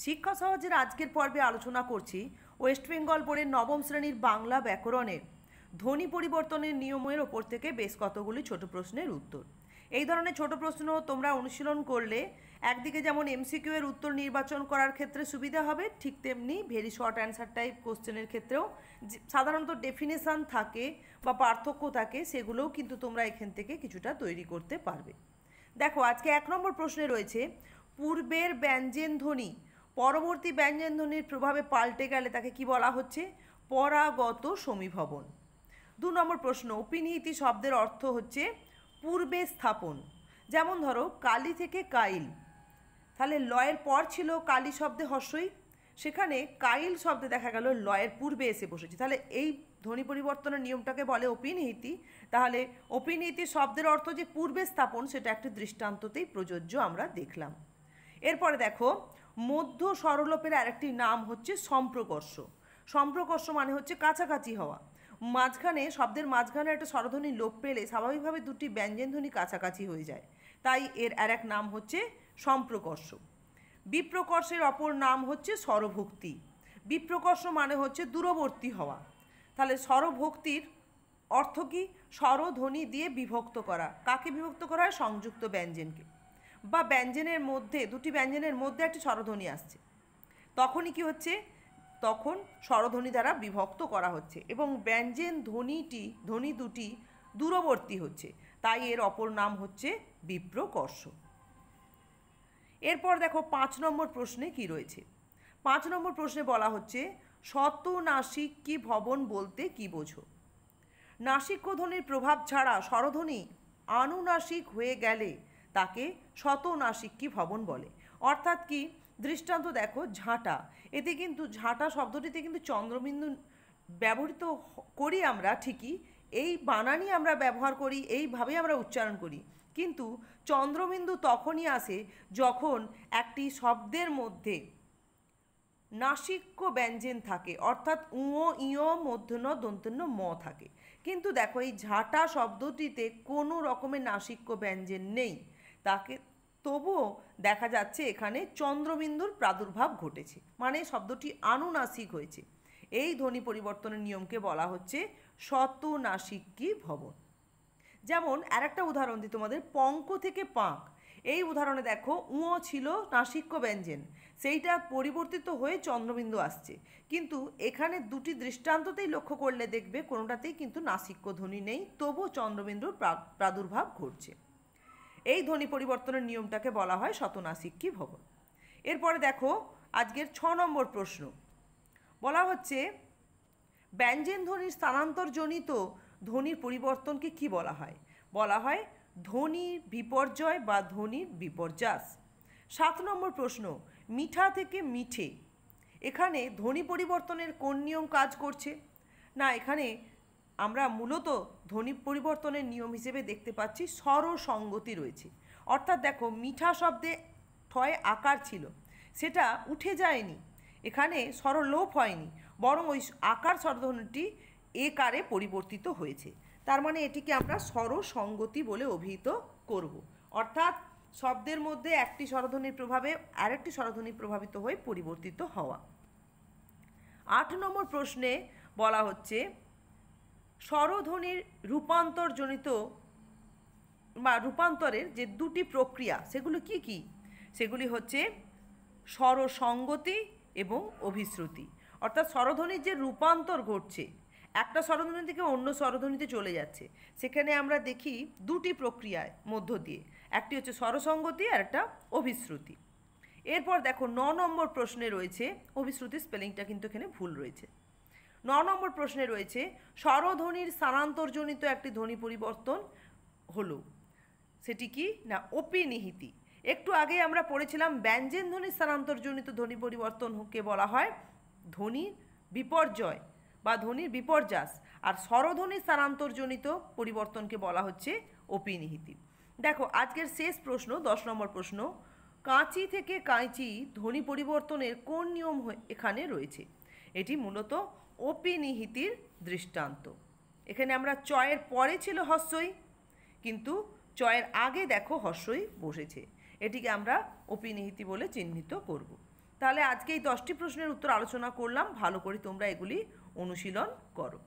শিক্ষা সহজের আজকের পর্বে আলোচনা করছি ওয়েস্ট বেঙ্গল বোর্ডের নবম শ্রেণীর বাংলা ব্যাকরণের ধ্বনি পরিবর্তনের নিয়মের ওপর থেকে বেশ কতগুলি ছোট প্রশ্নের উত্তর। এই ধরনের ছোট প্রশ্ন তোমরা অনুশীলন করলে একদিকে যেমন এমসিকিউ এর উত্তর নির্বাচন করার ক্ষেত্রে সুবিধা হবে, ঠিক তেমনি ভেরি শর্ট অ্যান্সার টাইপ কোশ্চেনের ক্ষেত্রেও সাধারণত ডেফিনেশান থাকে বা পার্থক্য থাকে, সেগুলোও কিন্তু তোমরা এখান থেকে কিছুটা তৈরি করতে পারবে। দেখো, আজকে 1 নম্বর প্রশ্নে রয়েছে পূর্বের ব্যঞ্জন ধ্বনি পরবর্তী ব্যঞ্জন ধ্বনির প্রভাবে পাল্টে গেলে তাকে কি বলা হচ্ছে? পরাগত সমীভবন। 2 নম্বর প্রশ্ন, অপিনিহিতি শব্দের অর্থ হচ্ছে পূর্বে স্থাপন। যেমন ধরো কালি থেকে কাইল, তাহলে লয়ের পর ছিল কালি শব্দে হর্ষই, সেখানে কাইল শব্দে দেখা গেল লয়ের পূর্বে এসে বসেছে, তাহলে এই ধ্বনি পরিবর্তনের নিয়মটাকে বলে অপিনিহিতি। তাহলে অপিনিহিতি শব্দের অর্থ যে পূর্বে স্থাপন, সেটা একটি দৃষ্টান্ততেই প্রযোজ্য আমরা দেখলাম। এরপরে দেখো, মধ্য স্বরলোপের আরেকটি নাম হচ্ছে সম্প্রকর্ষ। সম্প্রকর্ষ মানে হচ্ছে কাছাকাছি হওয়া। মাঝখানে শব্দের মাঝখানে একটা স্বরধ্বনি লোপ পেলে স্বাভাবিকভাবে দুটি ব্যঞ্জন ধ্বনি কাছাকাছি হয়ে যায়, তাই এর আরেক নাম হচ্ছে সম্প্রকর্ষ। বিপ্রকর্ষের অপর নাম হচ্ছে স্বরভক্তি। বিপ্রকর্ষ মানে হচ্ছে দূরবর্তী হওয়া। তাহলে স্বরভক্তির অর্থ কি? স্বরধ্বনি দিয়ে বিভক্ত করা। কাকে বিভক্ত করা হয়? সংযুক্ত ব্যঞ্জনকে, বা ব্যঞ্জনের মধ্যে দুটি ব্যঞ্জনের মধ্যে একটি স্বরধ্বনি আসছে, তখনই কি হচ্ছে? তখন স্বরধ্বনি দ্বারা বিভক্ত করা হচ্ছে এবং ব্যঞ্জন ধ্বনি দুটি দূরবর্তী হচ্ছে, তাই এর অপর নাম হচ্ছে বিপ্রকর্ষ। এরপর দেখো 5 নম্বর প্রশ্নে কি রয়েছে। 5 নম্বর প্রশ্নে বলা হচ্ছে শতনাসিক কি ভবন বলতে কি বোঝো? নাসিক্য ধ্বনির প্রভাব ছাড়া স্বরধ্বনি আনুনাসিক হয়ে গেলে তাকে শতনাসিক কি ভবন বলে। অর্থাৎ কি? দৃষ্টান্ত দেখো, ঝাঁটা। এতে কিন্তু ঝাঁটা শব্দটিতে কিন্তু চন্দ্রবিন্দু ব্যবহৃত করি আমরা ঠিকই, এই বানানই আমরা ব্যবহার করি, এইভাবেই আমরা উচ্চারণ করি, কিন্তু চন্দ্রবিন্দু তখনই আসে যখন একটি শব্দের মধ্যে নাসিক্য ব্যঞ্জন থাকে, অর্থাৎ উঁ ইয় মূর্ধন্য দন্তন্য ম থাকে। কিন্তু দেখো, এই ঝাঁটা শব্দটিতে কোনো রকমের নাসিক্য ব্যঞ্জন নেই, তাকে তবুও দেখা যাচ্ছে এখানে চন্দ্রবিন্দুর প্রাদুর্ভাব ঘটেছে, মানে শব্দটি আনুনাসিক হয়েছে। এই ধ্বনি পরিবর্তনের নিয়মকে বলা হচ্ছে শতনাসিক্যী ভবন। যেমন আরেকটা উদাহরণ দিই তোমাদের, পঙ্ক থেকে পাঁক। এই উদাহরণে দেখো, উঁ ছিল নাসিক্য ব্যঞ্জন, সেইটা পরিবর্তিত হয়ে চন্দ্রবিন্দু আসছে, কিন্তু এখানে দুটি দৃষ্টান্ততেই লক্ষ্য করলে দেখবে কোনোটাতেই কিন্তু নাসিক্য ধ্বনি নেই, তবুও চন্দ্রবিন্দুর প্রাদুর্ভাব ঘটছে। এই ধ্বনি পরিবর্তনের নিয়মটাকে বলা হয় শতনাসিক্যী ভবন। এরপরে দেখো আজকের 6 নম্বর প্রশ্ন, বলা হচ্ছে ব্যঞ্জন ধ্বনির স্থানান্তরজনিত ধ্বনির পরিবর্তনকে কি বলা হয়? বলা হয় ধ্বনির বিপর্যয় বা ধ্বনির বিপর্যাস। 7 নম্বর প্রশ্ন, মিঠা থেকে মিঠে, এখানে ধ্বনি পরিবর্তনের কোন নিয়ম কাজ করছে? না, এখানে আমরা মূলত ধ্বনি পরিবর্তনের নিয়ম হিসেবে দেখতে পাচ্ছি স্বরসঙ্গতি রয়েছে। অর্থাৎ দেখো, মিঠা শব্দে ঠয় আকার ছিল, সেটা উঠে যায়নি, এখানে স্বরলোপ হয়নি, বরং ওই আকার স্বরধ্বনিটি একারে পরিবর্তিত হয়েছে। তার মানে এটিকে আমরা স্বরসঙ্গতি বলে অভিহিত করব। অর্থাৎ শব্দের মধ্যে একটি স্বরধ্বনির প্রভাবে আরেকটি স্বরধ্বনি প্রভাবিত হয়ে পরিবর্তিত হওয়া। 8 নম্বর প্রশ্নে বলা হচ্ছে স্বরধ্বনির রূপান্তরজনিত বা রূপান্তরের যে দুটি প্রক্রিয়া, সেগুলো কি কি? সেগুলি হচ্ছে স্বরসঙ্গতি এবং অভিশ্রুতি। অর্থাৎ স্বরধ্বনির যে রূপান্তর ঘটছে, একটা স্বরধ্বনি থেকে অন্য স্বরধ্বনিতে চলে যাচ্ছে, সেখানে আমরা দেখি দুটি প্রক্রিয়ার মধ্য দিয়ে, একটি হচ্ছে স্বরসঙ্গতি আর একটা অভিশ্রুতি। এরপর দেখো 9 নম্বর প্রশ্নে রয়েছে, অভিশ্রুতি স্পেলিংটা কিন্তু এখানে ভুল রয়েছে। 9 নম্বর প্রশ্নে রয়েছে স্বরধ্বনির স্থানান্তরজনিত একটি ধ্বনি পরিবর্তন হলো, সেটি কি? না, অপিনিহিতি। একটু আগে আমরা পড়েছিলাম ব্যঞ্জন ধ্বনির স্থানান্তরজনিত ধ্বনি পরিবর্তনকে বলা হয় ধ্বনির বিপর্যয় বা ধ্বনির বিপর্যাস, আর স্বরধ্বনির স্থানান্তরজনিত পরিবর্তনকে বলা হচ্ছে অপিনিহিতি। দেখো আজকের শেষ প্রশ্ন, 10 নম্বর প্রশ্ন, কাঁচি থেকে কাঁচি ধ্বনি পরিবর্তনের কোন নিয়ম এখানে রয়েছে? এটি মূলত অপিনিহিতির দৃষ্টান্ত। এখানে আমরা চয়ের পরে ছিল হস্যই, কিন্তু চয়ের আগে দেখো হস্যই বসেছে, এটিকে আমরা অপিনিহিতি বলে চিহ্নিত করব। তাহলে আজকে এই 10টি প্রশ্নের উত্তর আলোচনা করলাম, ভালো করে তোমরা এগুলি অনুশীলন করো।